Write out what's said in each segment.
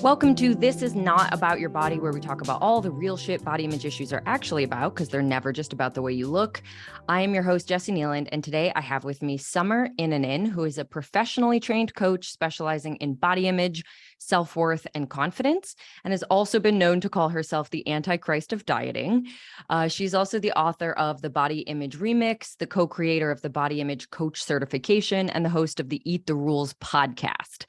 Welcome to This Is Not About Your Body, where we talk about all the real shit body image issues are actually about, because they're never just about the way you look. I am your host, Jessie Nealand, and today I have with me Summer Innanen, who is a professionally trained coach specializing in body image, self-worth, and confidence, and has also been known to call herself the Antichrist of dieting. She's also the author of The Body Image Remix, the co-creator of the Body Image Coach certification, and the host of the Eat the Rules podcast.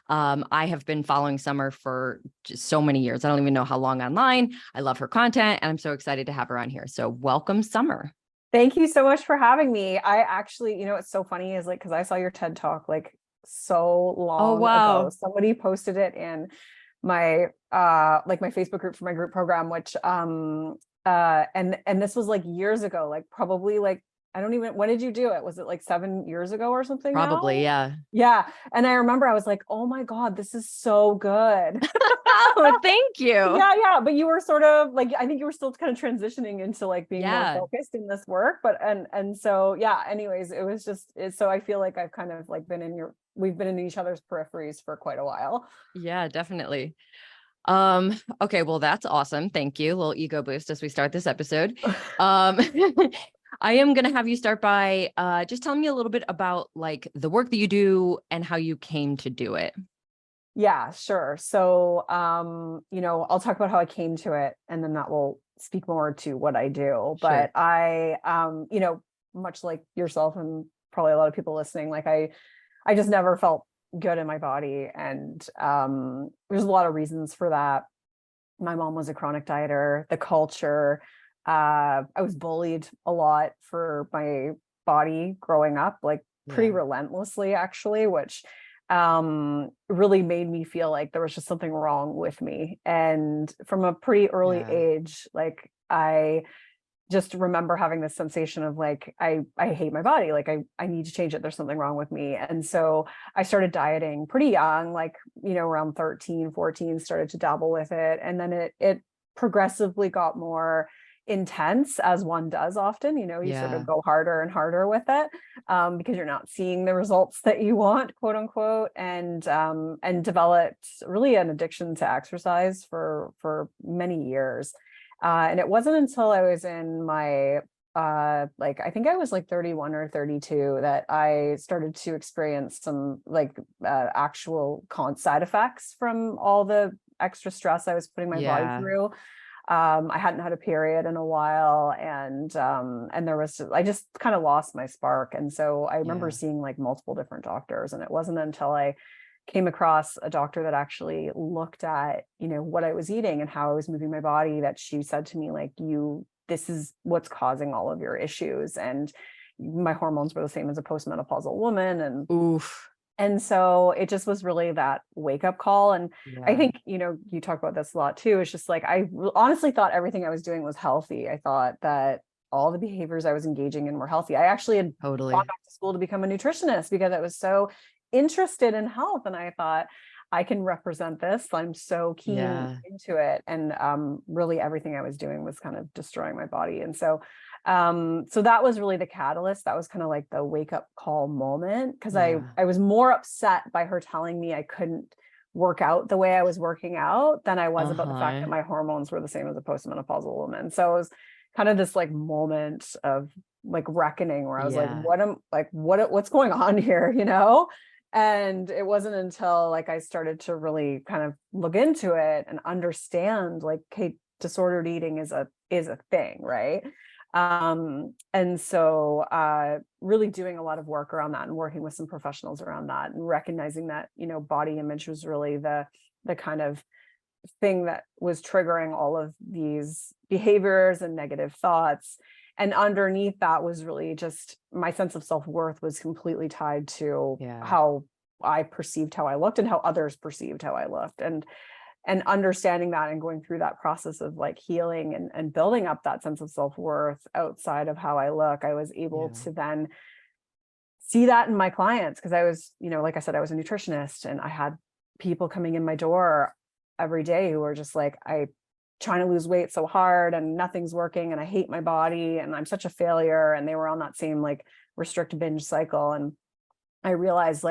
I have been following Summer for just so many years. I don't even know how long online. I love her content, and I'm so excited to have her on here. So welcome, Summer. Thank you so much for having me. I actually, what's so funny is because I saw your TED Talk so long ago. Somebody posted it in my my Facebook group for my group program, which and this was years ago, probably I don't even, when did you do it? Was it 7 years ago or something? Probably, now? Yeah. And I remember I was like, oh my God, this is so good. Oh, thank you. Yeah. But you were sort of I think you were still kind of transitioning into being more focused in this work. But, and so, yeah, anyways, it was just, so I feel like I've kind of we've been in each other's peripheries for quite a while. Yeah, definitely. Okay, well, that's awesome. Thank you. A little ego boost as we start this episode. I am going to have you start by just telling me a little bit about the work that you do and how you came to do it. Yeah, sure. So, I'll talk about how I came to it, and then that will speak more to what I do. But Sure. I, much like yourself and probably a lot of people listening, I just never felt good in my body. And there's a lot of reasons for that. My mom was a chronic dieter, the culture. I was bullied a lot for my body growing up, pretty relentlessly, actually, which really made me feel like there was just something wrong with me. And from a pretty early age, I just remember having this sensation of I hate my body. I need to change it. There's something wrong with me. And so I started dieting pretty young, around 13, 14, started to dabble with it. And then it progressively got more intense, as one does often. You sort of go harder and harder with it because you're not seeing the results that you want, quote unquote, and developed really an addiction to exercise for many years. And it wasn't until I was in my I think I was 31 or 32 that I started to experience some actual side effects from all the extra stress I was putting my body through. I hadn't had a period in a while, and I just kind of lost my spark. And so I remember seeing multiple different doctors, and it wasn't until I came across a doctor that actually looked at, what I was eating and how I was moving my body, that she said to me, this is what's causing all of your issues. And my hormones were the same as a postmenopausal woman. And oof. And so it just was really that wake up call. And I think, you talk about this a lot too. It's just I honestly thought everything I was doing was healthy. I thought that all the behaviors I was engaging in were healthy. I actually had gone back to school to become a nutritionist because I was so interested in health. And I thought, I can represent this. I'm so keen into it. And really everything I was doing was kind of destroying my body. And so so that was really the catalyst. That was kind of the wake up call moment, because I was more upset by her telling me I couldn't work out the way I was working out than I was about the fact that my hormones were the same as a postmenopausal woman. So it was kind of this moment of reckoning where I was what's going on here, And it wasn't until I started to really kind of look into it and understand hey, disordered eating is a thing, right? And so really doing a lot of work around that and working with some professionals around that, and recognizing that, body image was really the kind of thing that was triggering all of these behaviors and negative thoughts. And underneath that was really just my sense of self-worth was completely tied to how I perceived how I looked and how others perceived how I looked. And understanding that and going through that process of healing and building up that sense of self-worth outside of how I look, I was able to then see that in my clients. Because I was, like I said, I was a nutritionist, and I had people coming in my door every day who were just I trying to lose weight so hard and nothing's working, and I hate my body and I'm such a failure. And they were on that same restrict binge cycle. And I realized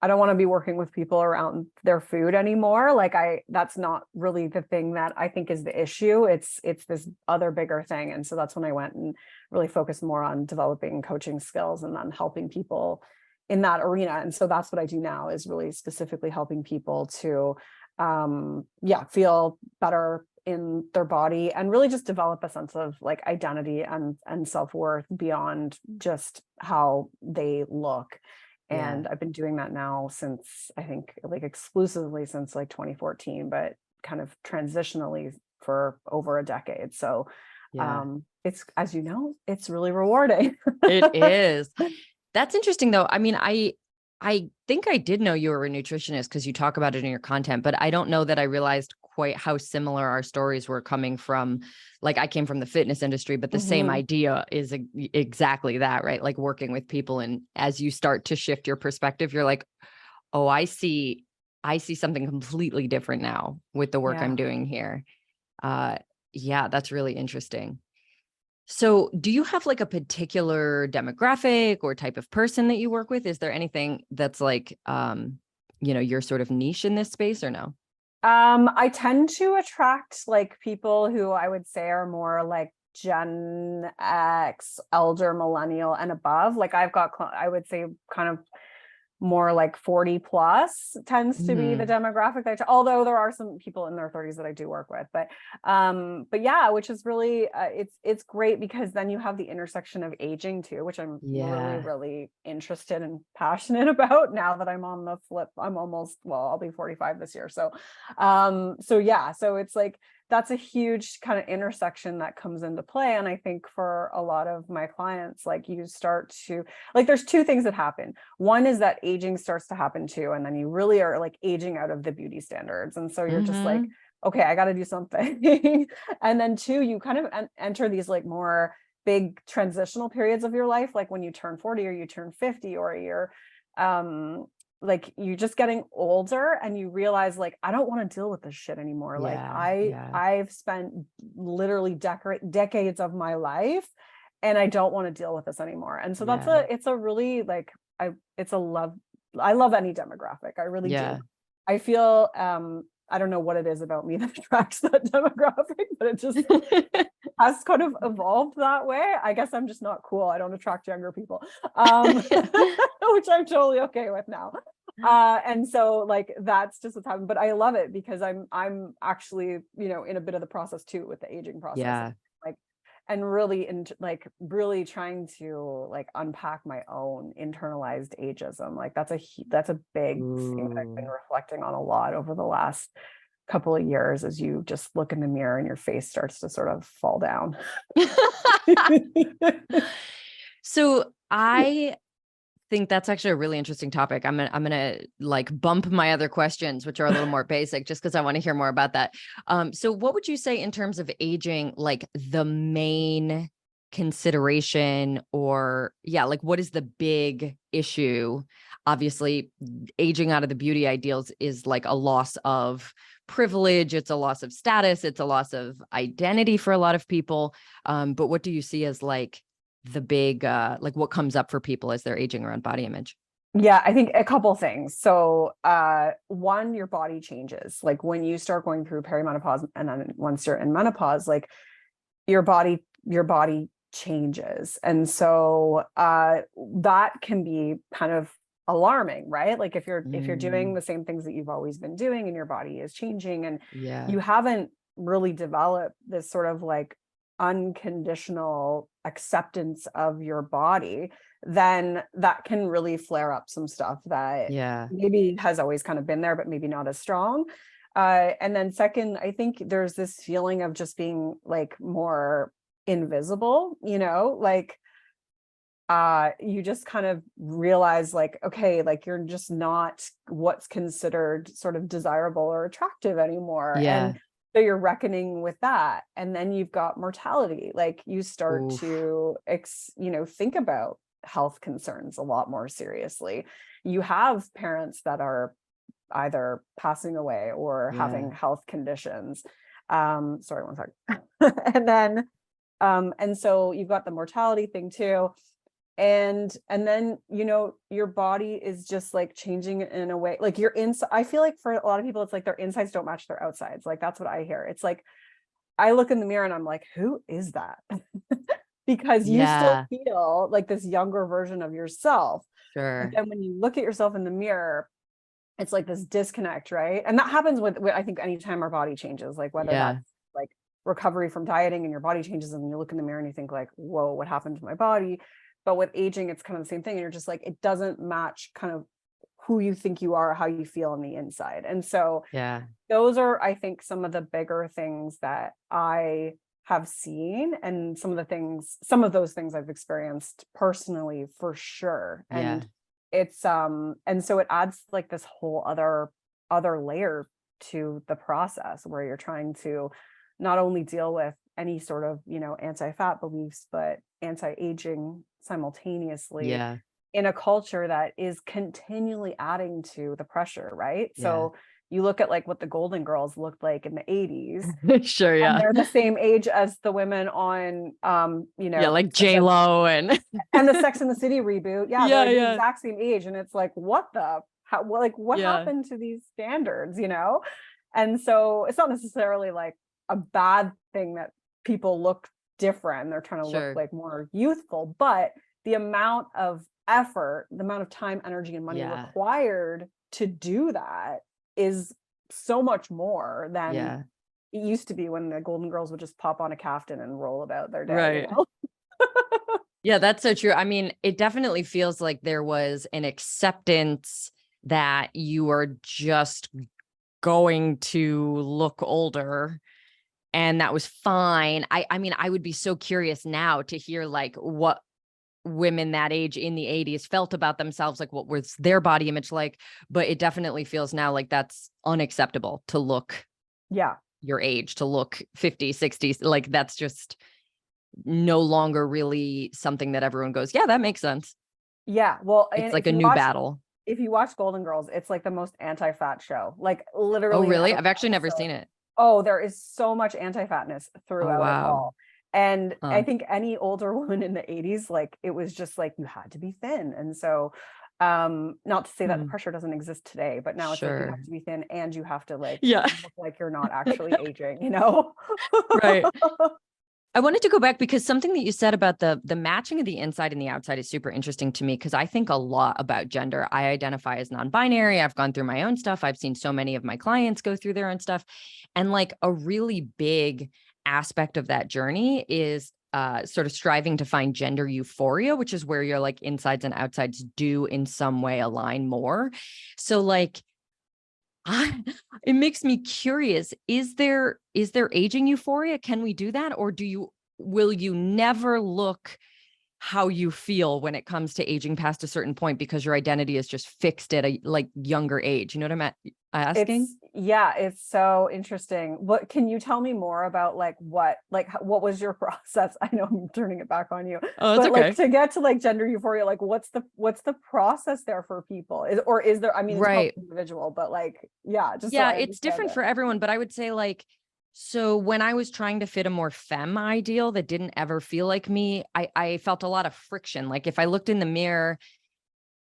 I don't want to be working with people around their food anymore. Like that's not really the thing that I think is the issue. It's this other bigger thing. And so that's when I went and really focused more on developing coaching skills and then helping people in that arena. And so that's what I do now, is really specifically helping people to feel better in their body and really just develop a sense of like identity and self-worth beyond just how they look. And I've been doing that now since, I think, like exclusively since like 2014, but kind of transitionally for over a decade. So it's, as you know, it's really rewarding. It is. That's interesting though. I mean, I think I did know you were a nutritionist because you talk about it in your content, but I don't know that I realized quite how similar our stories were, coming from, like, I came from the fitness industry, but the same idea is exactly that, right? Like working with people. And as you start to shift your perspective, you're like, oh, I see something completely different now with the work I'm doing here. That's really interesting. So do you have like a particular demographic or type of person that you work with? Is there anything that's like, your sort of niche in this space, or no? I tend to attract like people who I would say are more like Gen X, elder millennial and above. Like I've got, I would say kind of more like 40 plus tends to be the demographic that although there are some people in their 30s that I do work with, but yeah, which is really it's great because then you have the intersection of aging too, which I'm really interested and passionate about now that I'm on the flip. I'm almost, well, I'll be 45 this year. So so it's like that's a huge kind of intersection that comes into play. And I think for a lot of my clients, like you start to, like, there's two things that happen. One is that aging starts to happen too. And then you really are like aging out of the beauty standards. And so you're just like, okay, I got to do something. And then two, you kind of enter these like more big transitional periods of your life. Like when you turn 40 or you turn 50 or you're, like you're just getting older and you realize like, I don't want to deal with this shit anymore. Like I've spent literally decades of my life and I don't want to deal with this anymore. And so it's a really like, I love any demographic. I really do. I feel, I don't know what it is about me that attracts that demographic, but it just has kind of evolved that way. I guess I'm just not cool. I don't attract younger people, which I'm totally okay with now. And so like, that's just what's happened, but I love it because I'm actually, in a bit of the process too, with the aging process, like, and really really trying to like unpack my own internalized ageism. Like that's a big thing that I've been reflecting on a lot over the last couple of years, as you just look in the mirror and your face starts to sort of fall down. So I think that's actually a really interesting topic. I'm gonna like bump my other questions, which are a little more basic, just because I want to hear more about that. So what would you say in terms of aging, like the main consideration, or like what is the big issue? Obviously, aging out of the beauty ideals is like a loss of privilege. It's a loss of status. It's a loss of identity for a lot of people. But what do you see as like the big, like what comes up for people as they're aging around body image? Yeah, I think a couple things. So, one, your body changes. Like when you start going through perimenopause, and then once you're in menopause, like your body changes. And so, that can be kind of alarming, right? Like if you're doing the same things that you've always been doing and your body is changing and you haven't really developed this sort of like unconditional acceptance of your body, then that can really flare up some stuff that maybe has always kind of been there, but maybe not as strong. And then second, I think there's this feeling of just being like more invisible, like you just kind of realize like, okay, like you're just not what's considered sort of desirable or attractive anymore. And so you're reckoning with that. And then you've got mortality. Like you start to, think about health concerns a lot more seriously. You have parents that are either passing away or having health conditions. Sorry, one second. And then, and so you've got the mortality thing too. and then, you know, your body is just like changing in a way, like your inside. I feel like for a lot of people, it's like their insides don't match their outsides. Like that's what I hear. It's like I look in the mirror and I'm like, who is that? Because you still Yeah, feel like this younger version of yourself. But sure. then when you look at yourself in the mirror, it's like this disconnect, right? And that happens with I think anytime our body changes, like whether that's Yeah, like recovery from dieting and your body changes and you look in the mirror and you think like, whoa, what happened to my body? But with aging, it's kind of the same thing. And you're just like, it doesn't match kind of who you think you are, how you feel on the inside. And so yeah, those are, I think, some of the bigger things that I have seen, and some of those things I've experienced personally for sure. yeah, And so it adds like this whole other layer to the process where you're trying to not only deal with any sort of, you know, anti-fat beliefs, but anti-aging simultaneously yeah, in a culture that is continually adding to the pressure, right? yeah. So you look at like what the Golden Girls looked like in the 80s, Sure, and yeah. they're the same age as the women on you Yeah, know, like J Lo and and the Sex and the City reboot. Yeah, yeah, they're the yeah, exact same age. And it's like, what yeah, happened to these standards, you know? And so it's not necessarily like a bad thing that people look different. They're trying to look sure. like more youthful, but the amount of effort, the amount of time, energy, and money Yeah, required to do that is so much more than yeah, it used to be when the Golden Girls would just pop on a caftan and roll about their day, you right. know? Yeah, that's so true. I mean, it definitely feels like there was an acceptance that you are just going to look older and that was fine. I mean, I would be so curious now to hear like what women that age in the 80s felt about themselves, like what was their body image like, but it definitely feels now like that's unacceptable to look Yeah. your age, to look 50, 60, like that's just no longer really something that everyone goes, yeah, that makes sense. Yeah. Well, It's and like a new battle. if you watch Golden Girls, it's like the most anti-fat show. Like Oh, literally in really? every I've actually never episode. seen it. Oh, there is so much anti-fatness Oh, throughout it wow. all. And I Huh. think any older woman in the 80s, like it was just like you had to be thin. And so not to say that the Hmm. pressure doesn't exist today, but now it's like you have Sure. to be thin and you have to like Yeah. look like you're not actually aging, you know? Right. I wanted to go back because something that you said about the matching of the inside and the outside is super interesting to me because I think a lot about gender. I identify as non-binary. I've gone through my own stuff. I've seen so many of my clients go through their own stuff. And like a really big aspect of that journey is sort of striving to find gender euphoria, which is where your like insides and outsides do in some way align more. So like I, it makes me curious. Is there aging euphoria? Can we do that? Or will you never look how you feel when it comes to aging past a certain point because your identity is just fixed at a like younger age? You know what I'm asking? Yeah, it's so interesting. What can you tell me more about what was your process? I know I'm turning it back on you, Oh, it's but like okay. to get to like gender euphoria, like what's the process there for people? Is there, I mean, it's probably Right. individual, but like, yeah, just so Yeah, I it's understand different it. for everyone, but I would say like so when I was trying to fit a more femme ideal that didn't ever feel like me, I felt a lot of friction. Like if I looked in the mirror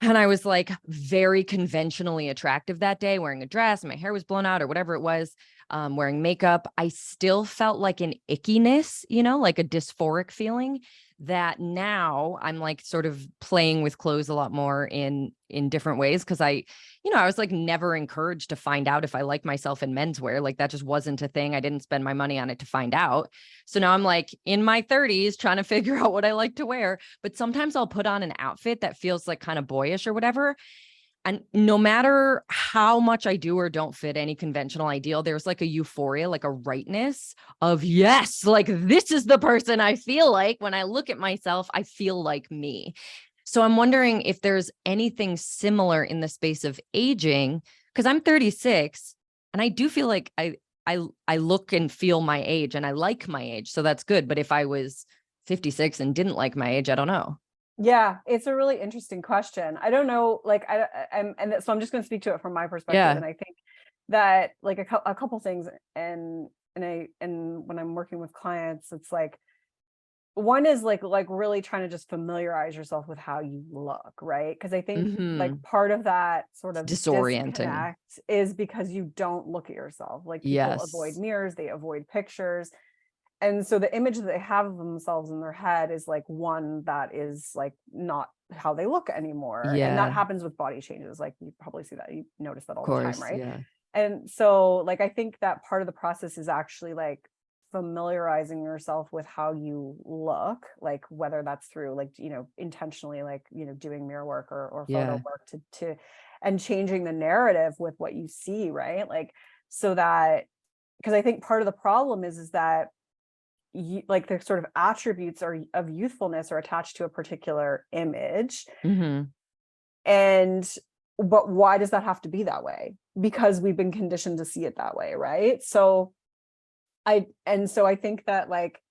and I was like very conventionally attractive that day, wearing a dress, my hair was blown out or whatever it was, wearing makeup. I still felt like an ickiness, you know, like a dysphoric feeling that now I'm like sort of playing with clothes a lot more in different ways. Cause I was like never encouraged to find out if I like myself in menswear. Like that just wasn't a thing. I didn't spend my money on it to find out. So now I'm like in my 30s trying to figure out what I like to wear. But sometimes I'll put on an outfit that feels like kind of boyish or whatever. And no matter how much I do or don't fit any conventional ideal, there's like a euphoria, like a rightness of, yes, like this is the person I feel like. When I look at myself, I feel like me. So I'm wondering if there's anything similar in the space of aging, because I'm 36 and I do feel like I look and feel my age and I like my age. So that's good. But if I was 56 and didn't like my age, I don't know. Yeah, it's a really interesting question. I don't know, like so I'm just going to speak to it from my perspective, Yeah. and I think that like a couple things, and when I'm working with clients, it's like one is like really trying to just familiarize yourself with how you look, right? Because I think like part of that sort of disorienting disconnect is because you don't look at yourself. Like people avoid mirrors, they avoid pictures. And so the image that they have of themselves in their head is like one that is like not how they look anymore. And that happens with body changes. Like you probably see that, you notice that all the time, right? Yeah. And so like I think that part of the process is actually like familiarizing yourself with how you look, like whether that's through like, you know, intentionally like, you know, doing mirror work or photo work to and changing the narrative with what you see, right? Like so that, because I think part of the problem is that like the sort of attributes of youthfulness are attached to a particular image. And but why does that have to be that way? Because we've been conditioned to see it that way, right? So I think that like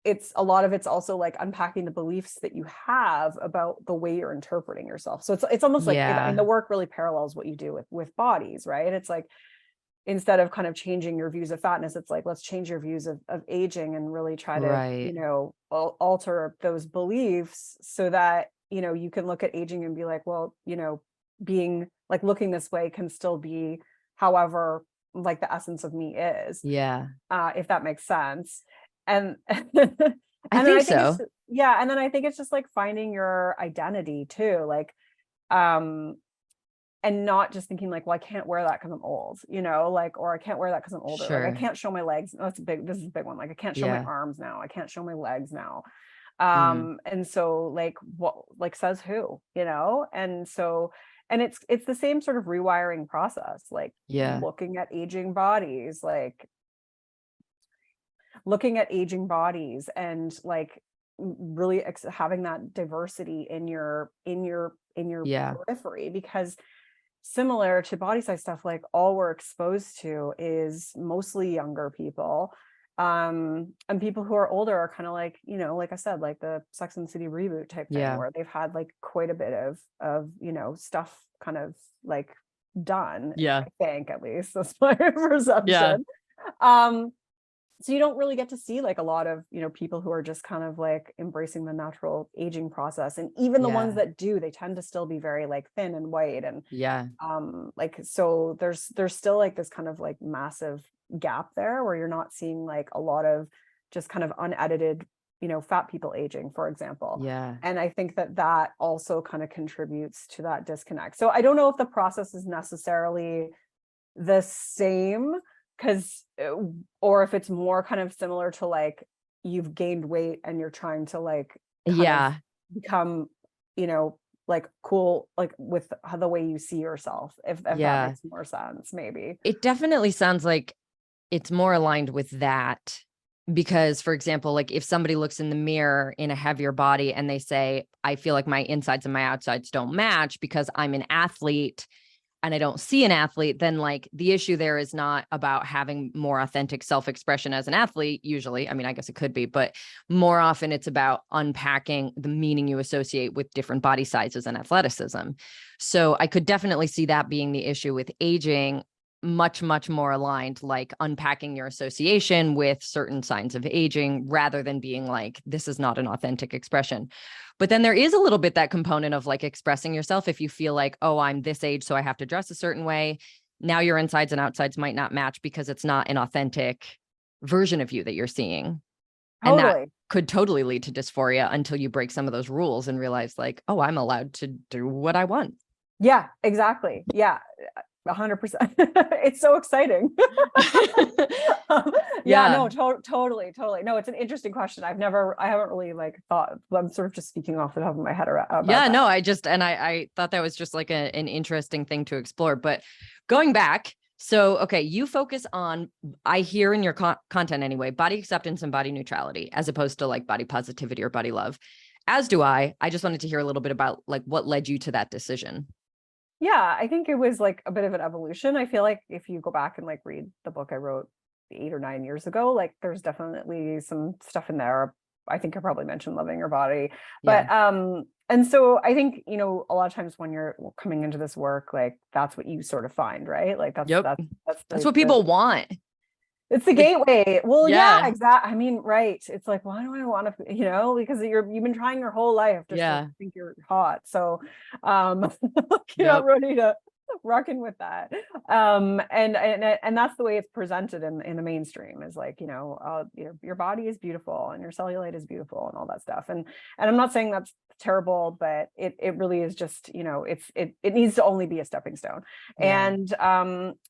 it's a lot of it's also like unpacking the beliefs that you have about the way you're interpreting yourself. So it's almost like, I mean, the work really parallels what you do with bodies, right? It's like instead of kind of changing your views of fatness, it's like, let's change your views of aging and really try to, you know, alter those beliefs so that, you know, you can look at aging and be like, well, you know, being like looking this way can still be however like the essence of me is. If that makes sense. And and I then think I think so. and then I think it's just like finding your identity too. Like and not just thinking like, well, I can't wear that because I'm old, you know, like, or I can't wear that because I'm older. Like I can't show my legs. Oh, this is a big one. Like I can't show my arms now. I can't show my legs now. And so like what like says who, you know? And so and it's the same sort of rewiring process, like looking at aging bodies, like looking at aging bodies and like really having that diversity in your periphery, because similar to body size stuff, like all we're exposed to is mostly younger people, and people who are older are kind of like, you know, like I said, like the Sex and the City reboot type thing, where they've had like quite a bit of you know stuff kind of like done. I think at least that's my perception. So you don't really get to see like a lot of, you know, people who are just kind of like embracing the natural aging process. And even the ones that do, they tend to still be very like thin and white. And like, so there's still like this kind of like massive gap there where you're not seeing like a lot of just kind of unedited, you know, fat people aging, for example. And I think that also kind of contributes to that disconnect. So I don't know if the process is necessarily the same, because or if it's more kind of similar to like you've gained weight and you're trying to like kind of become, you know, like cool, like with the way you see yourself, if that makes more sense. Maybe it definitely sounds like it's more aligned with that, because for example, like if somebody looks in the mirror in a heavier body and they say, I feel like my insides and my outsides don't match because I'm an athlete and I don't see an athlete, then like the issue there is not about having more authentic self-expression as an athlete. Usually, I mean, I guess it could be, but more often it's about unpacking the meaning you associate with different body sizes and athleticism. So I could definitely see that being the issue with aging, much, much more aligned, like unpacking your association with certain signs of aging rather than being like, this is not an authentic expression. But then there is a little bit that component of like expressing yourself. If you feel like, oh, I'm this age, so I have to dress a certain way. Now your insides and outsides might not match because it's not an authentic version of you that you're seeing. And that could totally lead to dysphoria until you break some of those rules and realize like, oh, I'm allowed to do what I want. Yeah, exactly. Yeah. 100%. It's so exciting. No, totally. No, it's an interesting question. I haven't really like thought. I'm sort of just speaking off the top of my head about that. No, I thought that was just like an interesting thing to explore. But going back, so, okay, you focus on, I hear in your content anyway, body acceptance and body neutrality, as opposed to like body positivity or body love, as do I. I just wanted to hear a little bit about like what led you to that decision. Yeah, I think it was like a bit of an evolution. I feel like if you go back and like read the book I wrote 8 or 9 years ago, like there's definitely some stuff in there. I think I probably mentioned loving your body, but and so I think, you know, a lot of times when you're coming into this work, like that's what you sort of find, right? Like that's what people want. It's the gateway. Well, yeah, Yeah. exactly. I mean, right. It's like, why do I want to, because you've been trying your whole life just to Yeah. think you're hot. So, you're not Yep. ready to reckon with that. And that's the way it's presented in the mainstream is like, your body is beautiful and your cellulite is beautiful and all that stuff. And I'm not saying that's terrible, but it really is just, it needs to only be a stepping stone. Yeah.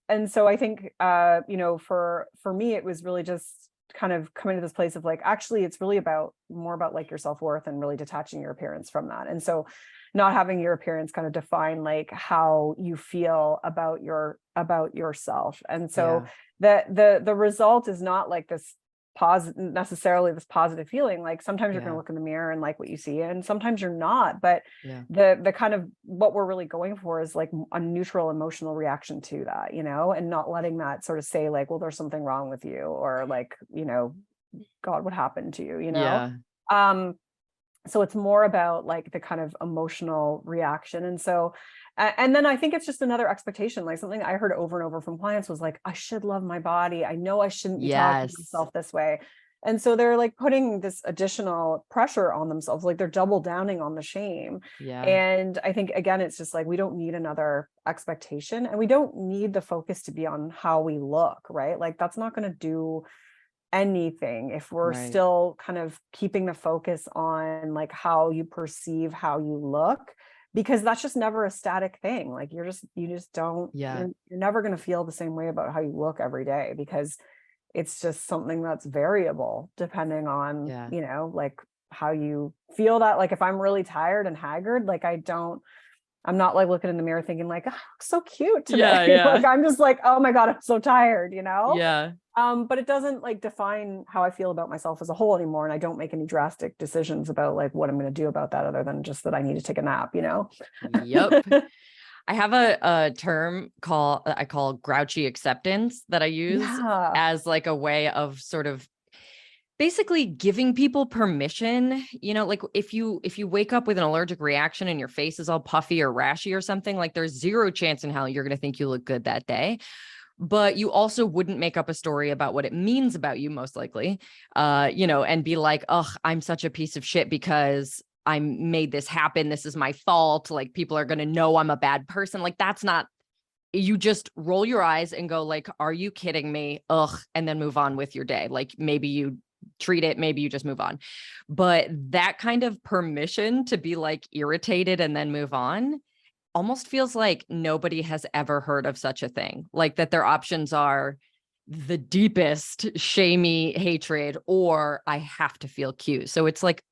And so I think, for me, it was really just kind of coming to this place of like, actually, it's really more about like your self-worth and really detaching your appearance from that. And so not having your appearance kind of define like how you feel about yourself. And so the result is not like this necessarily this positive feeling. Like sometimes you're going to look in the mirror and like what you see, and sometimes you're not. But the kind of what we're really going for is like a neutral emotional reaction to that, and not letting that sort of say like, well, there's something wrong with you, or like, God, what happened to you, so it's more about like the kind of emotional reaction. And so, and then I think it's just another expectation, like something I heard over and over from clients was like, I should love my body. I know I shouldn't be talking to myself this way. And so they're like putting this additional pressure on themselves, like they're double downing on the shame. And I think, again, it's just like, we don't need another expectation, and we don't need the focus to be on how we look, right? Like that's not going to do anything if we're still kind of keeping the focus on like how you perceive how you look, because that's just never a static thing. Like you just don't, you're never going to feel the same way about how you look every day, because it's just something that's variable depending on, like how you feel. That like if I'm really tired and haggard, like I'm not like looking in the mirror thinking like, oh, I look so cute today. Like I'm just like, oh my God, I'm so tired, but it doesn't like define how I feel about myself as a whole anymore. And I don't make any drastic decisions about like what I'm going to do about that, other than just that I need to take a nap, Yep. I have a term I call grouchy acceptance that I use as like a way of sort of basically giving people permission, like if you wake up with an allergic reaction and your face is all puffy or rashy or something, like there's zero chance in hell you're going to think you look good that day. But you also wouldn't make up a story about what it means about you, most likely, and be like, oh, I'm such a piece of shit because I made this happen. This is my fault. Like people are going to know I'm a bad person. Like that's not, you just roll your eyes and go like, are you kidding me? Ugh. And then move on with your day. Like maybe you treat it, maybe you just move on. But that kind of permission to be like irritated and then move on almost feels like nobody has ever heard of such a thing. Like that their options are the deepest shamey hatred, or I have to feel cute. So it's like,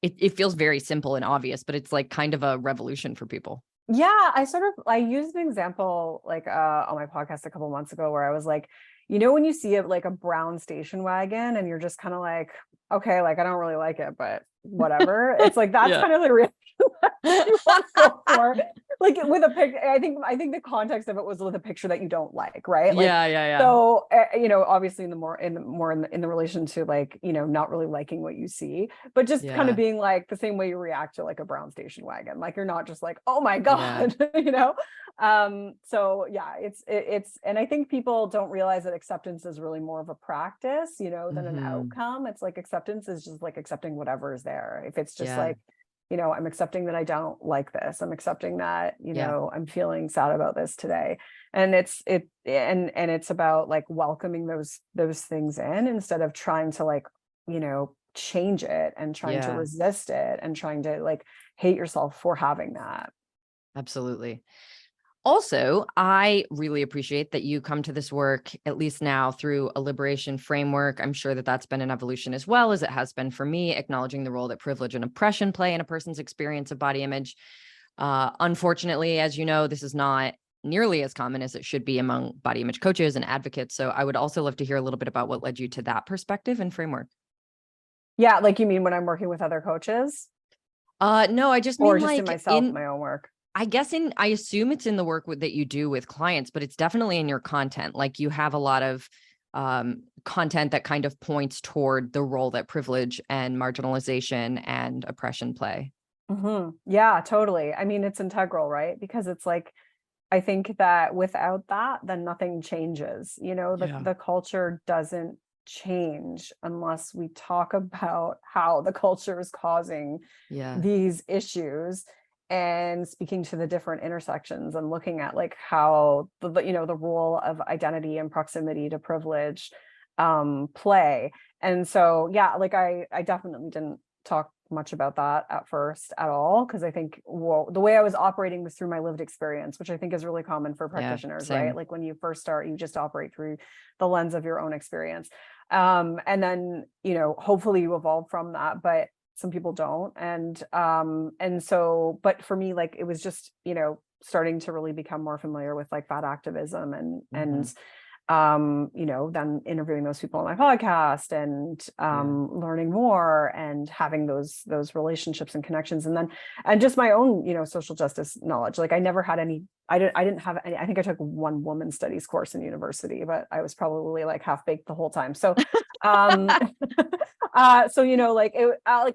it feels very simple and obvious, but it's like kind of a revolution for people. Yeah, I used an example like on my podcast a couple of months ago where I was like, when you see like a brown station wagon and you're just kind of like, okay, like I don't really like it, but whatever. It's like that's kind of the reaction you want to go for. Like with a picture, I think the context of it was with a picture that you don't like, right? Like, so obviously in the relation to like not really liking what you see, but just kind of being like the same way you react to like a brown station wagon. Like you're not just like, oh my God, So yeah, it's and I think people don't realize that acceptance is really more of a practice, than an outcome. It's like acceptance is just like accepting whatever is there. If it's just like, I'm accepting that I don't like this. I'm accepting that, I'm feeling sad about this today. And it's about like welcoming those things in instead of trying to like, change it and trying to resist it and trying to like hate yourself for having that. Absolutely. Also, I really appreciate that you come to this work, at least now, through a liberation framework. I'm sure that that's been an evolution as well as it has been for me, acknowledging the role that privilege and oppression play in a person's experience of body image. Unfortunately, as you know, this is not nearly as common as it should be among body image coaches and advocates. So I would also love to hear a little bit about what led you to that perspective and framework. Yeah, like you mean when I'm working with other coaches? No, I just mean or just like in myself, my own work. I guess I assume it's in the work that you do with clients, but it's definitely in your content. Like you have a lot of content that kind of points toward the role that privilege and marginalization and oppression play. Yeah, totally. I mean, it's integral, right? Because it's like, I think that without that, then nothing changes. The culture doesn't change unless we talk about how the culture is causing these issues, and speaking to the different intersections and looking at like how the role of identity and proximity to privilege play. And so, yeah, like I definitely didn't talk much about that at first at all, because I think, well, the way I was operating was through my lived experience, which I think is really common for practitioners, right? Like when you first start, you just operate through the lens of your own experience. And then, hopefully you evolve from that, but some people don't. And so, but for me, like, it was just, starting to really become more familiar with like fat activism and then interviewing those people on my podcast and learning more and having those relationships and connections, and just my own social justice knowledge. Like I never had any, I didn't have any. I think I took one women's studies course in university, but I was probably like half baked the whole time. So like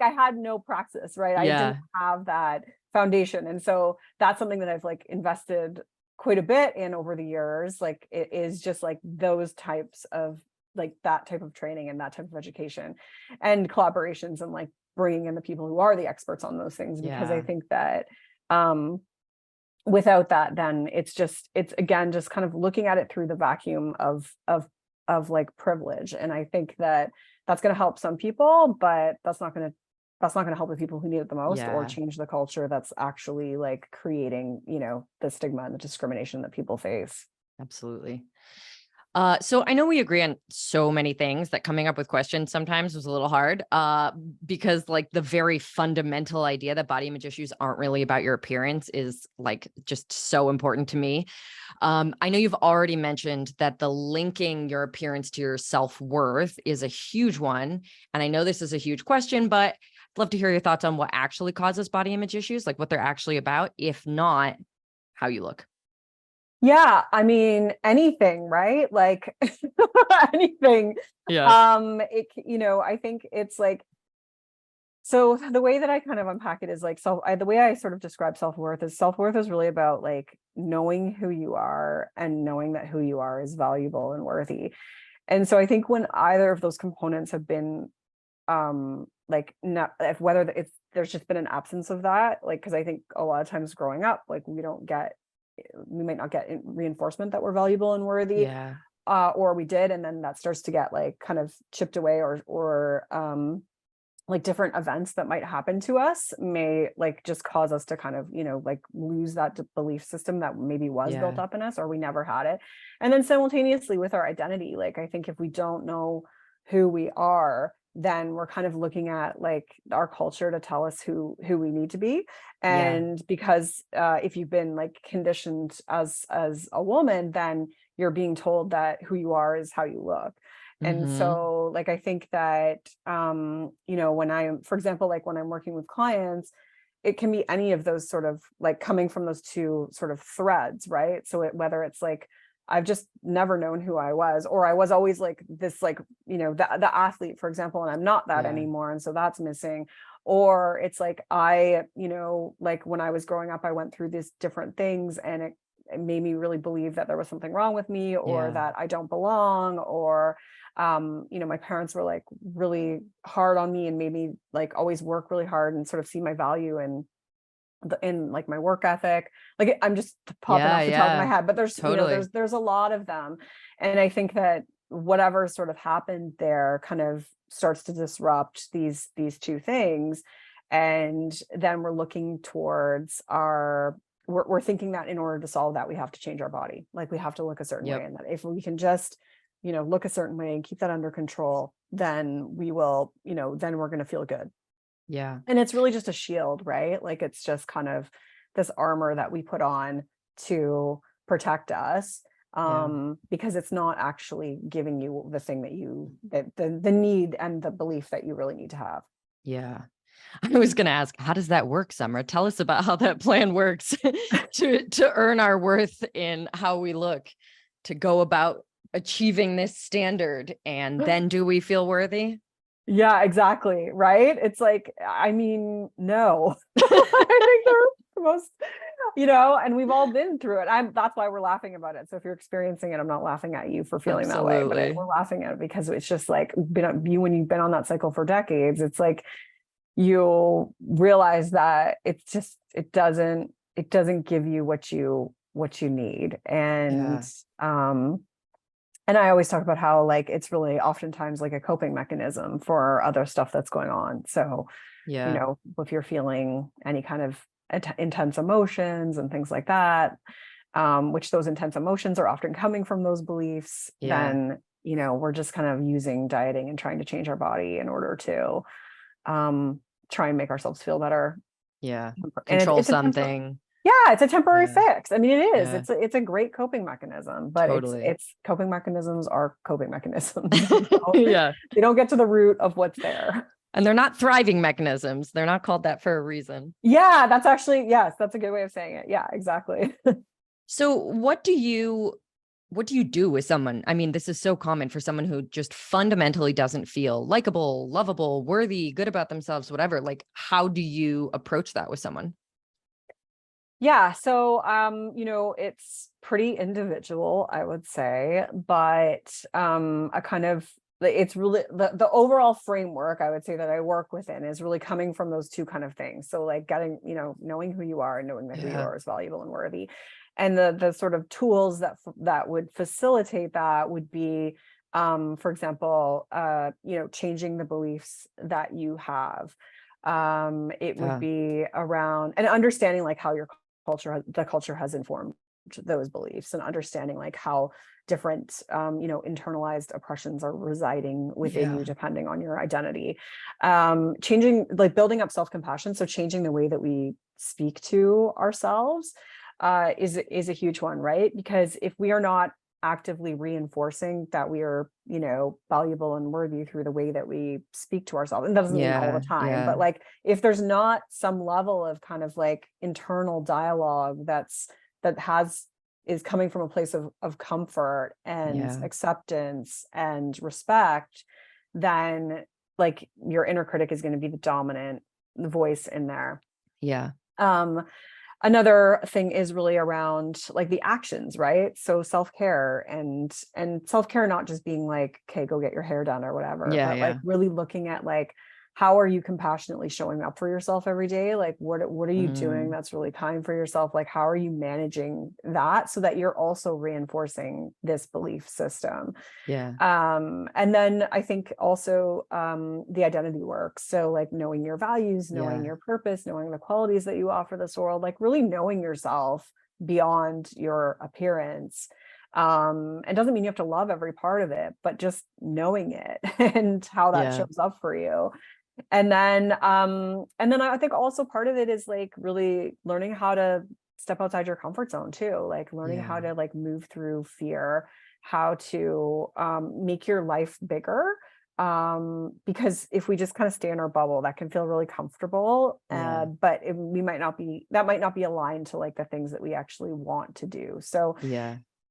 I had no praxis, right? I didn't have that foundation, and so that's something that I've like invested quite a bit in over the years. Like it is just like those types of like that type of training and that type of education and collaborations, and like bringing in the people who are the experts on those things, because I think that without that, then it's again just kind of looking at it through the vacuum of like privilege. And I think that that's going to help some people, but that's not going to help the people who need it the most, or change the culture that's actually like creating, the stigma and the discrimination that people face. Absolutely. So I know we agree on so many things that coming up with questions sometimes was a little hard, because like the very fundamental idea that body image issues aren't really about your appearance is like just so important to me. I know you've already mentioned that the linking your appearance to your self-worth is a huge one. And I know this is a huge question, but I'd love to hear your thoughts on what actually causes body image issues, like what they're actually about, if not how you look. Yeah, I mean, anything, right? Like anything. I think it's like, so the way that I kind of unpack it is like, the way I sort of describe self-worth is really about like knowing who you are and knowing that who you are is valuable and worthy. And so I think when either of those components have been like not, if there's just been an absence of that, like, because I think a lot of times growing up, like we might not get reinforcement that we're valuable and worthy, or we did, and then that starts to get like kind of chipped away, or like different events that might happen to us may like just cause us to kind of like lose that belief system that maybe was built up in us, or we never had it. And then simultaneously with our identity, like I think if we don't know who we are, then we're kind of looking at like our culture to tell us who we need to be. And because if you've been like conditioned as a woman, then you're being told that who you are is how you look. And so like I think that for example, like when I'm working with clients, it can be any of those sort of like coming from those two sort of threads, right? So whether it's like I've just never known who I was, or I was always like this, like, the athlete, for example, and I'm not that anymore. And so that's missing. Or it's like, like when I was growing up, I went through these different things, and it made me really believe that there was something wrong with me, or that I don't belong, or, my parents were like really hard on me and made me like always work really hard and sort of see my value in like my work ethic. Like I'm just popping off the top of my head, but there's there's a lot of them. And I think that whatever sort of happened there kind of starts to disrupt these two things. And then we're looking towards we're thinking that in order to solve that, we have to change our body. Like we have to look a certain way, and that if we can just look a certain way and keep that under control, then we will, then we're going to feel good. Yeah. And it's really just a shield, right? Like it's just kind of this armor that we put on to protect us, because it's not actually giving you the thing that the need and the belief that you really need to have. Yeah. I was going to ask, how does that work, Summer? Tell us about how that plan works to earn our worth in how we look, to go about achieving this standard. And then do we feel worthy? Yeah, exactly. Right. It's like, I mean, no, I think the most and we've all been through it. That's why we're laughing about it. So if you're experiencing it, I'm not laughing at you for feeling that way, but we're laughing at it because it's just like when you've been on that cycle for decades, it's like you'll realize that it doesn't give you what you need. And I always talk about how like it's really oftentimes like a coping mechanism for other stuff that's going on. So, if you're feeling any kind of intense emotions and things like that, which those intense emotions are often coming from those beliefs, then, we're just kind of using dieting and trying to change our body in order to try and make ourselves feel better. Yeah. Control something. It's a temporary fix. I mean, it is. It's a great coping mechanism, but it's coping mechanisms are coping mechanisms. They don't get to the root of what's there. And they're not thriving mechanisms. They're not called that for a reason. Yeah, that's actually, yes, that's a good way of saying it. Yeah, exactly. So what do you do with someone? I mean, this is so common for someone who just fundamentally doesn't feel likable, lovable, worthy, good about themselves, whatever. Like, how do you approach that with someone? Yeah. So, it's pretty individual, I would say, but it's really the overall framework I would say that I work within is really coming from those two kind of things. So like getting, knowing who you are and knowing that who you are is valuable and worthy. And the sort of tools that would facilitate that would be, for example, changing the beliefs that you have. It would be around and understanding like how the culture has informed those beliefs and understanding like how different internalized oppressions are residing within you depending on your identity. Changing, like building up self-compassion, so changing the way that we speak to ourselves is a huge one, right? Because if we are not actively reinforcing that we are, valuable and worthy through the way that we speak to ourselves. And that doesn't mean all the time, but like if there's not some level of kind of like internal dialogue is coming from a place of comfort and acceptance and respect, then like your inner critic is going to be the dominant voice in there. Another thing is really around like the actions, right? So self-care and self-care, not just being like, okay, go get your hair done or whatever, but like really looking at like, how are you compassionately showing up for yourself every day? Like, what are you doing that's really kind for yourself? Like, how are you managing that so that you're also reinforcing this belief system? And then I think also the identity work. So like knowing your values, knowing your purpose, knowing the qualities that you offer this world, like really knowing yourself beyond your appearance. It doesn't mean you have to love every part of it, but just knowing it and how that shows up for you. And then I think also part of it is like really learning how to step outside your comfort zone too, like learning how to like move through fear, how to make your life bigger. Because if we just kind of stay in our bubble, that can feel really comfortable, but that might not be aligned to like the things that we actually want to do. So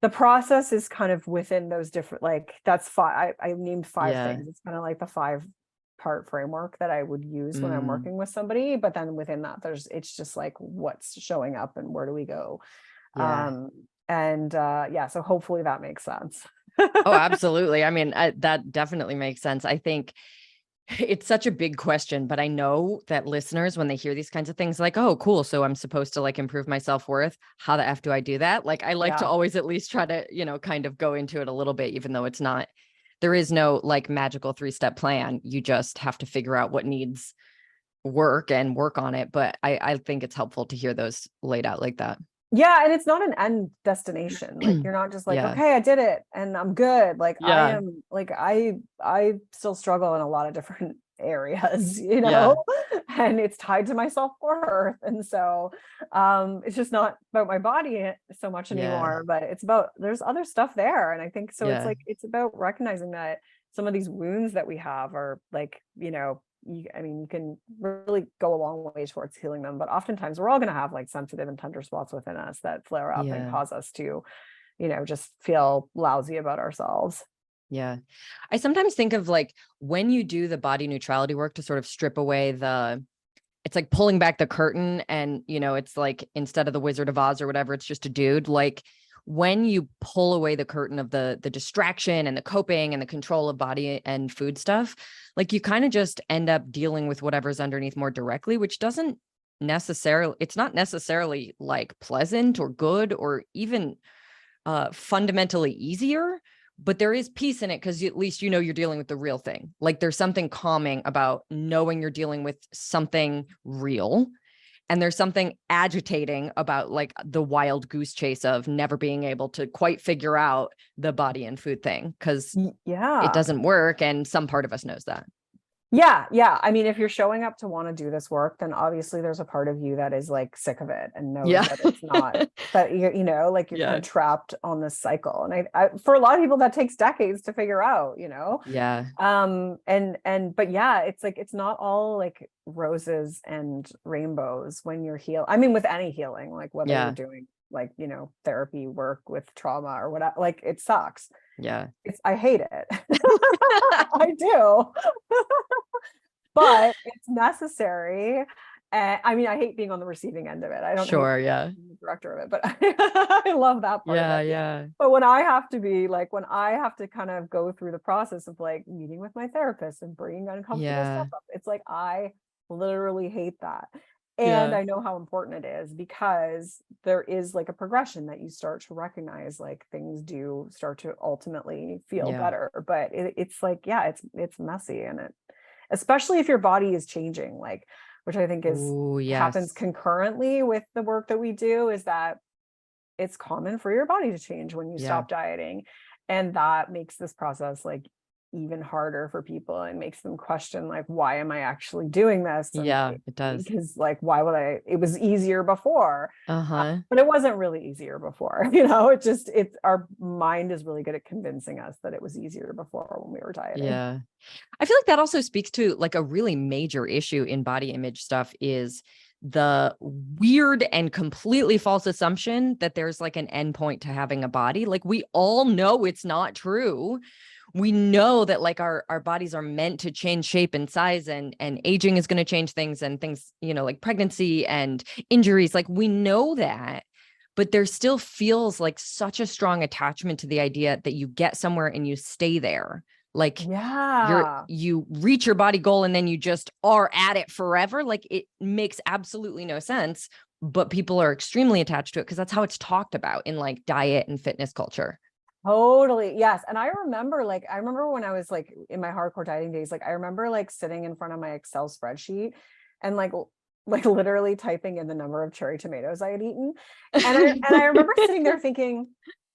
the process is kind of within those different, like that's I named 5 things. It's kind of like the 5-part framework that I would use when I'm working with somebody. But then within that, it's just like what's showing up and where do we go? So hopefully that makes sense. Oh, absolutely. I mean, that definitely makes sense. I think it's such a big question, but I know that listeners, when they hear these kinds of things, like, oh, cool. So I'm supposed to like improve my self-worth. How the F do I do that? Like, I like to always at least try to, kind of go into it a little bit, even though there is no like magical 3-step plan. You just have to figure out what needs work and work on it. But I think it's helpful to hear those laid out like that. Yeah. And it's not an end destination. Like you're not just like, okay, I did it and I'm good. Like I am like, I still struggle in a lot of different areas, and it's tied to my self-worth. And so it's just not about my body so much anymore, but it's about, there's other stuff there. And I think so it's like, it's about recognizing that some of these wounds that we have are like, you can really go a long way towards healing them, but oftentimes we're all going to have like sensitive and tender spots within us that flare up and cause us to, just feel lousy about ourselves. Yeah. I sometimes think of like when you do the body neutrality work to sort of strip away the it's like pulling back the curtain and, it's like instead of the Wizard of Oz or whatever, it's just a dude. Like when you pull away the curtain of the distraction and the coping and the control of body and food stuff, like you kind of just end up dealing with whatever's underneath more directly, which doesn't necessarily, it's not necessarily like pleasant or good or even fundamentally easier, but there is peace in it because at least you're dealing with the real thing. Like there's something calming about knowing you're dealing with something real. And there's something agitating about like the wild goose chase of never being able to quite figure out the body and food thing because it doesn't work. And some part of us knows that. Yeah. I mean, if you're showing up to want to do this work, then obviously there's a part of you that is like sick of it and knows that it's not, that like you're kind of trapped on this cycle. And I for a lot of people that takes decades to figure out, Yeah. But yeah, it's like, it's not all like roses and rainbows when you're I mean, with any healing, like whether you're doing like, therapy work with trauma or whatever, like it sucks. Yeah. I hate it. I do. But it's necessary. And I mean, I hate being on the receiving end of it. I don't hate being the director of it, but I love that part of it. Yeah. But when I have to kind of go through the process of like meeting with my therapist and bringing uncomfortable stuff up, it's like, I literally hate that. And I know how important it is because there is like a progression that you start to recognize, like things do start to ultimately feel better. But it's like, it's messy. And especially if your body is changing, like, which I think happens concurrently with the work that we do, is that it's common for your body to change when you stop dieting. And that makes this process like even harder for people and makes them question, like, why am I actually doing this? And it does. Because like, why would it was easier before, but it wasn't really easier before, our mind is really good at convincing us that it was easier before when we were dieting. Yeah. I feel like that also speaks to like a really major issue in body image stuff is the weird and completely false assumption that there's like an endpoint to having a body. Like we all know it's not true. We know that like our bodies are meant to change shape and size and aging is going to change things and things, like pregnancy and injuries. Like we know that, but there still feels like such a strong attachment to the idea that you get somewhere and you stay there. Like you reach your body goal and then you just are at it forever. Like it makes absolutely no sense, but people are extremely attached to it because that's how it's talked about in like diet and fitness culture. Totally. Yes. And I remember when I was like in my hardcore dieting days, like I remember like sitting in front of my Excel spreadsheet and like literally typing in the number of cherry tomatoes I had eaten. And I remember sitting there thinking,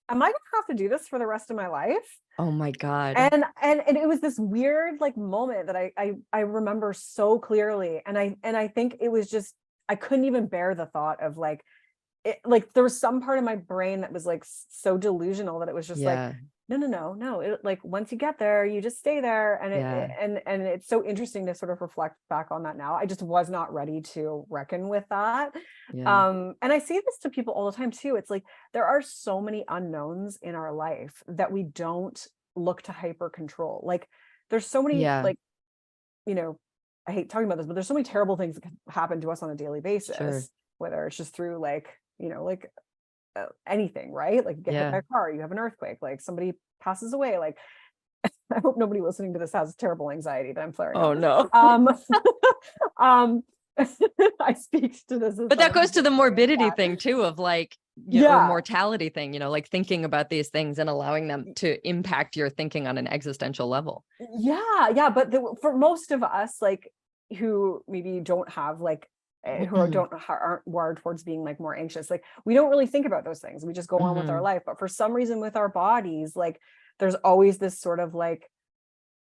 am I going to have to do this for the rest of my life? Oh my God. And it was this weird like moment that I remember so clearly. And I think it was just, I couldn't even bear the thought of like, like there was some part of my brain that was like so delusional that it was just like, no. It, like once you get there, you just stay there. And and it's so interesting to sort of reflect back on that now. I just was not ready to reckon with that. And I say this to people all the time too. It's like, there are so many unknowns in our life that we don't look to hyper control. Like there's so many, like, I hate talking about this, but there's so many terrible things that can happen to us on a daily basis, whether it's just through like, anything, right? Like you get hit by a car, you have an earthquake, like somebody passes away. Like I hope nobody listening to this has terrible anxiety that I'm flaring up. No. I speak to this, but that goes to the morbidity thing too, of like, or mortality thing, like thinking about these things and allowing them to impact your thinking on an existential level. Yeah. But for most of us, like who maybe don't have like, who aren't wired towards being like more anxious, like we don't really think about those things, we just go on with our life. But for some reason with our bodies, like there's always this sort of like,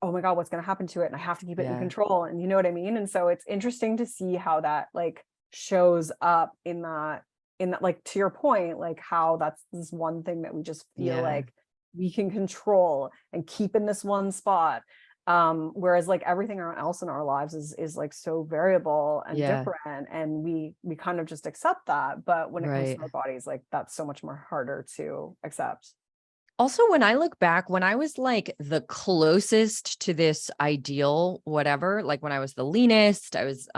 oh my God, what's going to happen to it, and I have to keep it in control, and you know what I mean. And so it's interesting to see how that like shows up in that like, to your point, like how that's this one thing that we just feel like we can control and keep in this one spot. Whereas like everything else in our lives is like so variable and different, and we kind of just accept that. But when it comes to our bodies, like that's so much more harder to accept. Also, when I look back, when I was like the closest to this ideal, whatever, like when I was the leanest, I was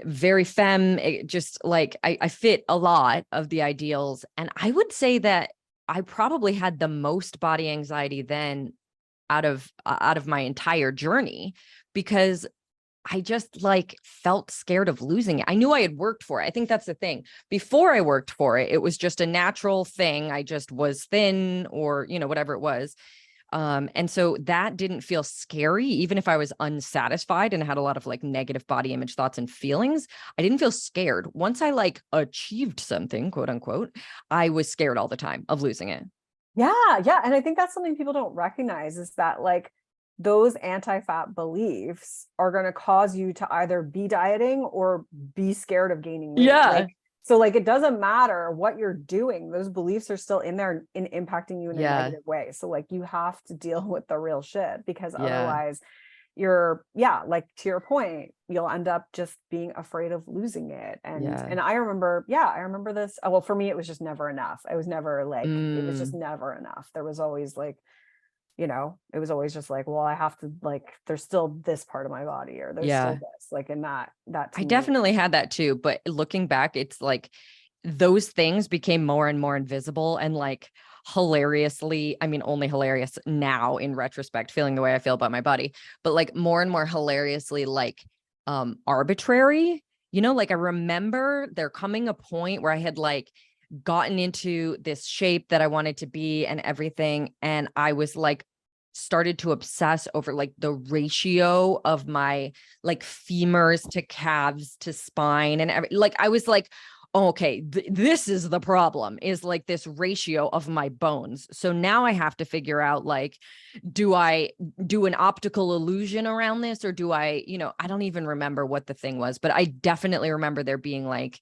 very femme, just like I fit a lot of the ideals. And I would say that I probably had the most body anxiety then out of my entire journey, because I just like felt scared of losing it. I knew I had worked for it. I think that's the thing. Before I worked for it, it was just a natural thing. I just was thin, or, whatever it was. And so that didn't feel scary, even if I was unsatisfied and had a lot of like negative body image thoughts and feelings. I didn't feel scared. Once I like achieved something, quote unquote, I was scared all the time of losing it. Yeah, yeah. And I think that's something people don't recognize, is that like those anti-fat beliefs are going to cause you to either be dieting or be scared of gaining weight. Yeah. Like, so like it doesn't matter what you're doing, those beliefs are still in there and impacting you in a negative way. So like you have to deal with the real shit, because otherwise you're, like to your point, you'll end up just being afraid of losing it. And I remember this. Well, for me, it was just never enough. I was never like, it was just never enough. There was always like, it was always just like, well, I have to, like, there's still this part of my body, or there's still this, like, in that I definitely had that too. But looking back, it's like those things became more and more invisible, and like hilariously, I mean, only hilarious now in retrospect, feeling the way I feel about my body, but like more and more hilariously, like arbitrary, like I remember there coming a point where I had like gotten into this shape that I wanted to be and everything. And I was like, started to obsess over like the ratio of my like femurs to calves to spine and like I was like, oh, okay, this is the problem, is like this ratio of my bones. So now I have to figure out, like, do I do an optical illusion around this, or do I, I don't even remember what the thing was, but I definitely remember there being like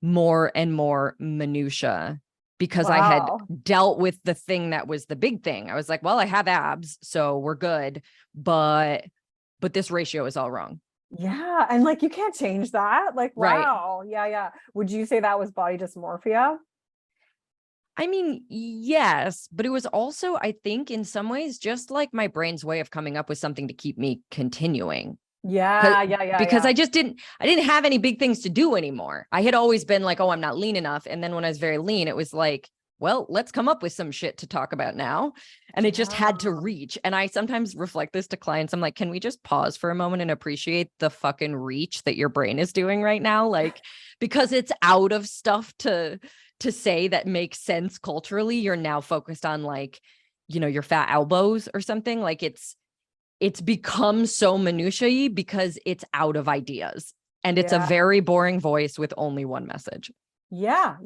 more and more minutia, because I had dealt with the thing that was the big thing. I was like, well, I have abs, so we're good, but this ratio is all wrong. Yeah. And like, you can't change that. Like, Right. wow. Yeah. Yeah. Would you say that was body dysmorphia? I mean, yes, but it was also, I think, in some ways, just like my brain's way of coming up with something to keep me continuing. Yeah. Because I didn't have any big things to do anymore. I had always been like, oh, I'm not lean enough. And then when I was very lean, it was like, well, let's come up with some shit to talk about now. And it just had to reach. And I sometimes reflect this to clients. I'm like, can we just pause for a moment and appreciate the fucking reach that your brain is doing right now? Like, because it's out of stuff to say that makes sense culturally. You're now focused on like, your fat elbows or something. Like it's become so minutiae because it's out of ideas, and it's a very boring voice with only one message. Yeah,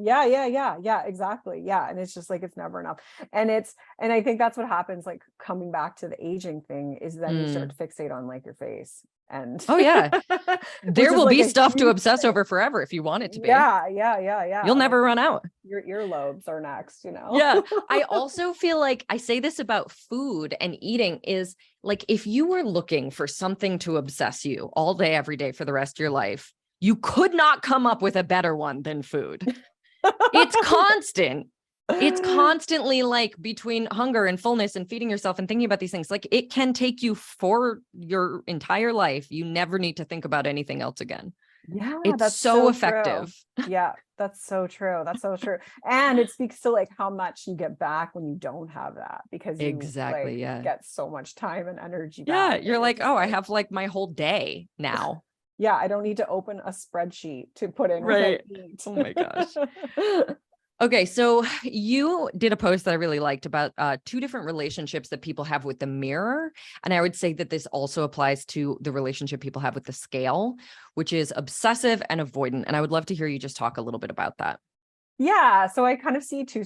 exactly. Yeah. And it's just like, it's never enough. And I think that's what happens, like coming back to the aging thing, is then you start to fixate on like your face. And oh yeah, there will be stuff to obsess over forever if you want it to be. Yeah. You'll never run out. Your earlobes are next, Yeah. I also feel like I say this about food and eating, is like, if you were looking for something to obsess you all day, every day for the rest of your life, you could not come up with a better one than food. It's constant. It's constantly like between hunger and fullness and feeding yourself and thinking about these things. Like, it can take you for your entire life. You never need to think about anything else again. Yeah, it's that's so effective. Yeah, that's so true. That's so true. And it speaks to like how much you get back when you don't have that, because you exactly like get so much time and energy yeah back. You're like, oh, I have like my whole day now. Yeah, I don't need to open a spreadsheet to put in right. Oh my gosh. Okay, so you did a post that I really liked about two different relationships that people have with the mirror. And I would say that this also applies to the relationship people have with the scale, which is obsessive and avoidant. And I would love to hear you just talk a little bit about that. Yeah, so I kind of see two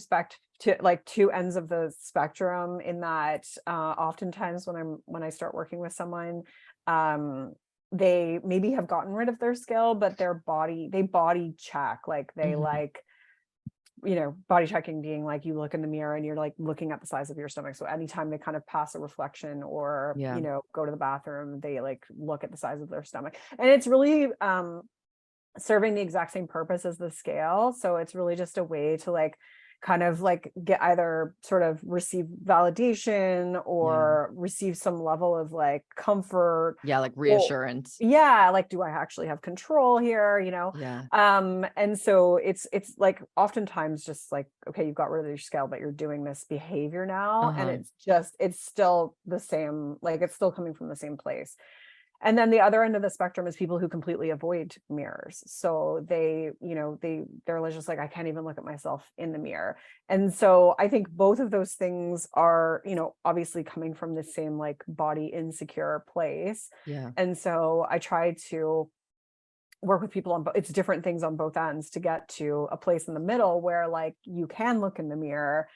ends of the spectrum, in that oftentimes when I start working with someone, they maybe have gotten rid of their scale, but they body check, like they like, body checking being like, you look in the mirror and you're like looking at the size of your stomach. So anytime they kind of pass a reflection or, go to the bathroom, they like look at the size of their stomach. And it's really serving the exact same purpose as the scale. So it's really just a way to like kind of like get either sort of receive validation or receive some level of like comfort. Yeah, like reassurance. Yeah, like, do I actually have control here, Yeah. and so it's like oftentimes just like, okay, you've got rid of your scale, but you're doing this behavior now, and it's still the same, like it's still coming from the same place. And then the other end of the spectrum is people who completely avoid mirrors. So they're just like, I can't even look at myself in the mirror. And so I think both of those things are, obviously coming from the same like body insecure place. Yeah. And so I try to work with people on it's different things on both ends to get to a place in the middle where like you can look in the mirror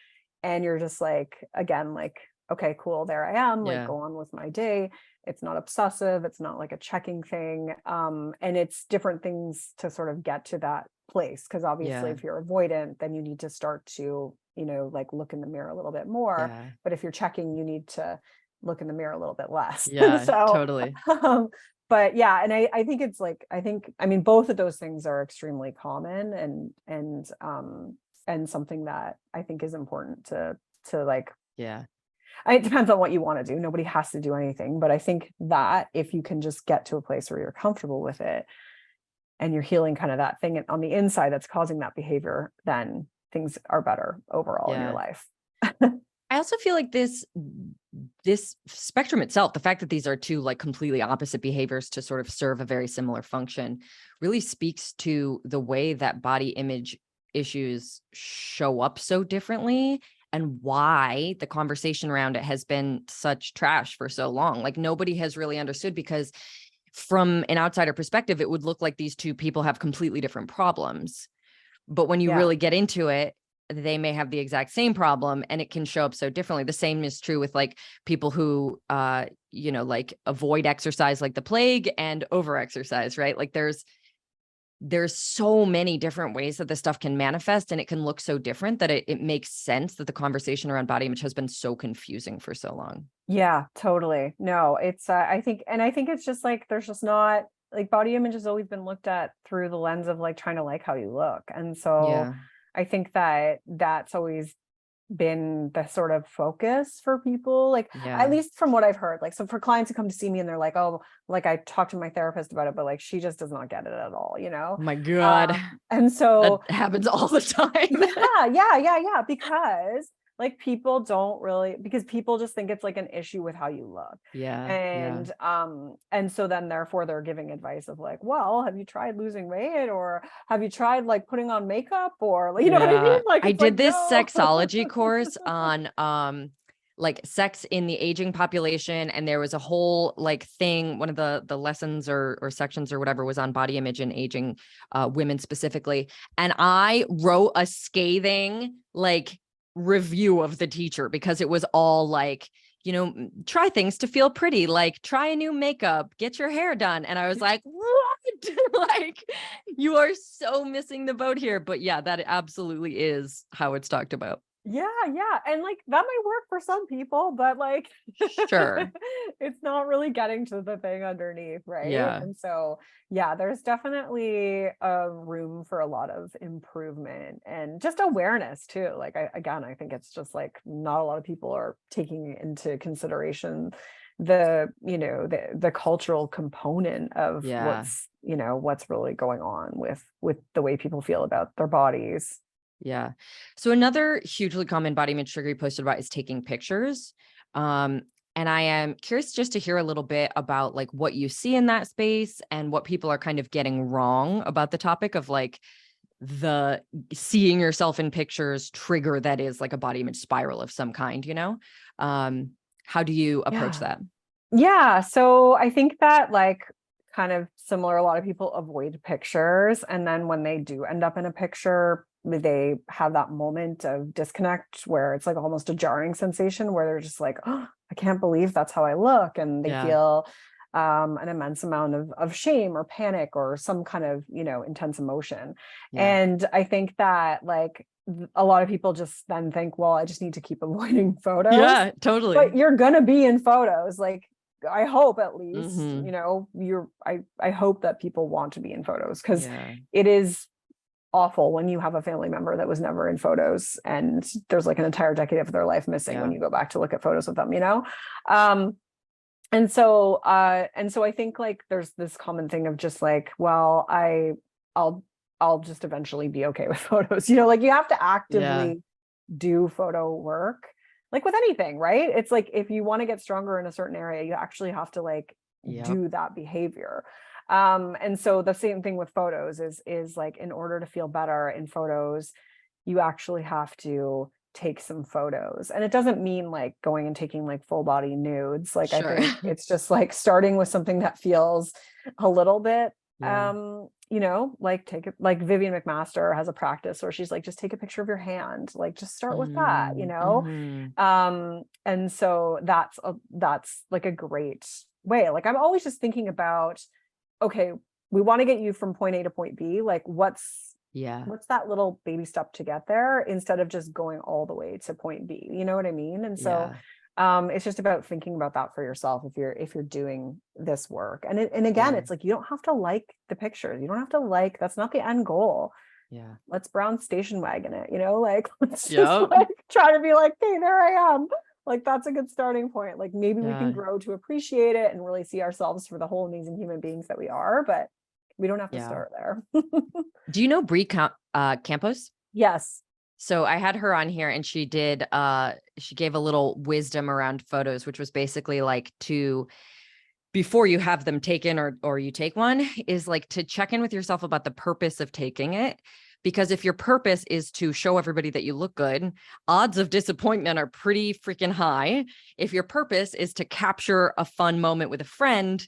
and you're just like, again, like, okay, cool, there I am, like go on with my day. It's not obsessive, it's not like a checking thing, and it's different things to sort of get to that place, because obviously if you're avoidant, then you need to start to like look in the mirror a little bit more, but if you're checking, you need to look in the mirror a little bit less. So totally. But yeah, and I think it's like, I mean both of those things are extremely common, and something that I think is important to like, it depends on what you want to do. Nobody has to do anything, but I think that if you can just get to a place where you're comfortable with it and you're healing kind of that thing on the inside that's causing that behavior, then things are better overall in your life. I also feel like this spectrum itself, the fact that these are two like completely opposite behaviors to sort of serve a very similar function, really speaks to the way that body image issues show up so differently, and why the conversation around it has been such trash for so long. Like nobody has really understood, because from an outsider perspective, it would look like these two people have completely different problems. But when you really get into it, they may have the exact same problem, and it can show up so differently. The same is true with like people who, like avoid exercise like the plague and over-exercise, right? Like there's so many different ways that this stuff can manifest, and it can look so different that it makes sense that the conversation around body image has been so confusing for so long. Yeah, totally. No, it's, I think it's just like, there's just not, like, body image has always been looked at through the lens of like trying to like how you look. And so I think that that's always been the sort of focus for people, like at least from what I've heard. Like, so for clients who come to see me and they're like, oh, like I talked to my therapist about it, but like she just does not get it at all, Oh my God. And so that happens all the time. yeah, because like people don't really, because people just think it's like an issue with how you look. And so then therefore they're giving advice of like, well, have you tried losing weight, or have you tried like putting on makeup, or what I mean? Like I did this sexology course on like sex in the aging population, and there was a whole like thing, one of the lessons or sections or whatever was on body image and aging women specifically, and I wrote a scathing like review of the teacher, because it was all like, try things to feel pretty, like try a new makeup, get your hair done. And I was like, what? Like, you are so missing the boat here. But yeah, that absolutely is how it's talked about. Yeah. And like that might work for some people, but like, sure, it's not really getting to the thing underneath, right? And so, yeah, there's definitely a room for a lot of improvement and just awareness too. Like, I think it's just like not a lot of people are taking into consideration the cultural component of what's really going on with the way people feel about their bodies. Yeah. So another hugely common body image trigger you posted about is taking pictures. And I am curious just to hear a little bit about like what you see in that space and what people are kind of getting wrong about the topic of like the seeing yourself in pictures trigger that is like a body image spiral of some kind, how do you approach that? Yeah. So I think that like kind of similar, a lot of people avoid pictures. And then when they do end up in a picture, they have that moment of disconnect where it's like almost a jarring sensation where they're just like, oh, I can't believe that's how I look. And they feel an immense amount of shame or panic or some kind of, intense emotion. And I think that like a lot of people just then think, well, I just need to keep avoiding photos. Yeah, totally. But you're going to be in photos. Like, I hope at least, I hope that people want to be in photos, because it is awful when you have a family member that was never in photos and there's like an entire decade of their life missing when you go back to look at photos with them, you know? And so I think like there's this common thing of just like, well, I'll just eventually be okay with photos, you know, like you have to actively do photo work, like with anything, right? It's like, if you want to get stronger in a certain area, you actually have to like do that behavior. And so the same thing with photos is like, in order to feel better in photos, you actually have to take some photos. And it doesn't mean like going and taking like full body nudes. Like, I think it's just like starting with something that feels a little bit, you know, like like Vivian McMaster has a practice where she's like, just take a picture of your hand, like just start with that, you know? And so that's like a great way. Like, I'm always just thinking about, okay, we want to get you from point A to point B. Like, what's that little baby step to get there, instead of just going all the way to point B, you know what I mean? And so it's just about thinking about that for yourself if you're doing this work. And again, it's like, you don't have to like the pictures. You don't have to like, that's not the end goal. Let's brown station wagon it, you know, like let's just like try to be like, hey, there I am. Like, that's a good starting point. Like, maybe we can grow to appreciate it and really see ourselves for the whole amazing human beings that we are, but we don't have to start there. Do you know Brie Campos? Yes. So I had her on here, and she gave a little wisdom around photos, which was basically like, before you have them taken or you take one, is like to check in with yourself about the purpose of taking it. Because if your purpose is to show everybody that you look good, odds of disappointment are pretty freaking high. If your purpose is to capture a fun moment with a friend,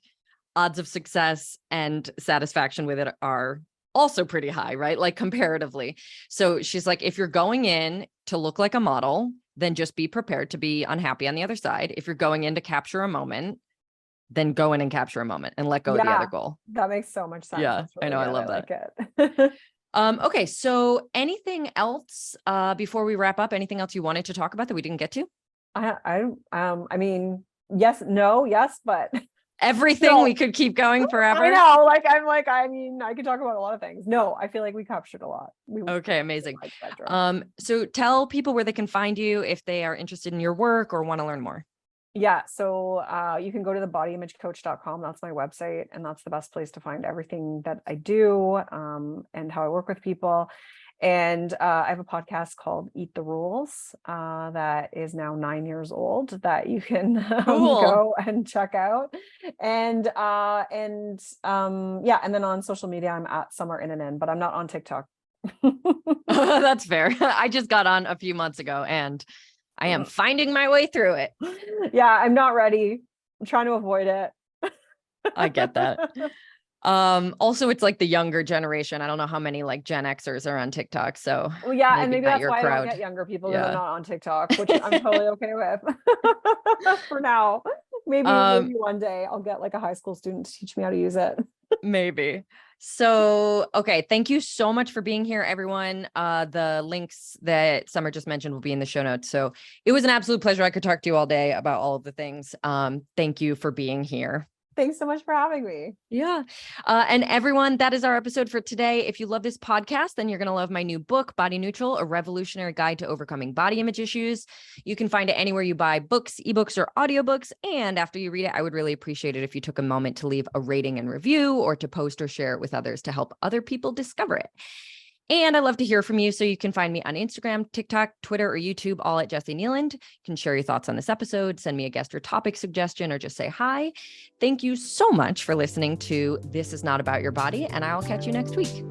odds of success and satisfaction with it are also pretty high, right? Like, comparatively. So she's like, if you're going in to look like a model, then just be prepared to be unhappy on the other side. If you're going in to capture a moment, then go in and capture a moment and let go of the other goal. That makes so much sense. Yeah, really I know. Good. I love that. Like it. Okay. So anything else before we wrap up? Anything else you wanted to talk about that we didn't get to? I mean, yes, no, yes, but everything we could keep going forever. I know. Like, I mean, I could talk about a lot of things. No, I feel like we captured a lot. Okay, amazing. So tell people where they can find you if they are interested in your work or want to learn more. Yeah. So you can go to thebodyimagecoach.com. That's my website. And that's the best place to find everything that I do and how I work with people. And I have a podcast called Eat the Rules that is now 9 years old that you can go and check out. And then on social media, I'm at Summer Innanen, but I'm not on TikTok. That's fair. I just got on a few months ago and I am finding my way through it. Yeah, I'm not ready. I'm trying to avoid it. I get that. Also, it's like the younger generation. I don't know how many like Gen Xers are on TikTok. So and maybe that's why I don't get younger people, because I'm not on TikTok, which I'm totally okay with for now. Maybe one day I'll get like a high school student to teach me how to use it. Maybe. So, okay. Thank you so much for being here, everyone. The links that Summer just mentioned will be in the show notes. So it was an absolute pleasure. I could talk to you all day about all of the things. Thank you for being here. Thanks so much for having me. Yeah. And everyone, that is our episode for today. If you love this podcast, then you're going to love my new book, Body Neutral, A Revolutionary Guide to Overcoming Body Image Issues. You can find it anywhere you buy books, ebooks, or audiobooks. And after you read it, I would really appreciate it if you took a moment to leave a rating and review, or to post or share it with others to help other people discover it. And I love to hear from you. So you can find me on Instagram, TikTok, Twitter, or YouTube, all at Jessie Kneeland. You can share your thoughts on this episode, send me a guest or topic suggestion, or just say hi. Thank you so much for listening to This Is Not About Your Body, and I'll catch you next week.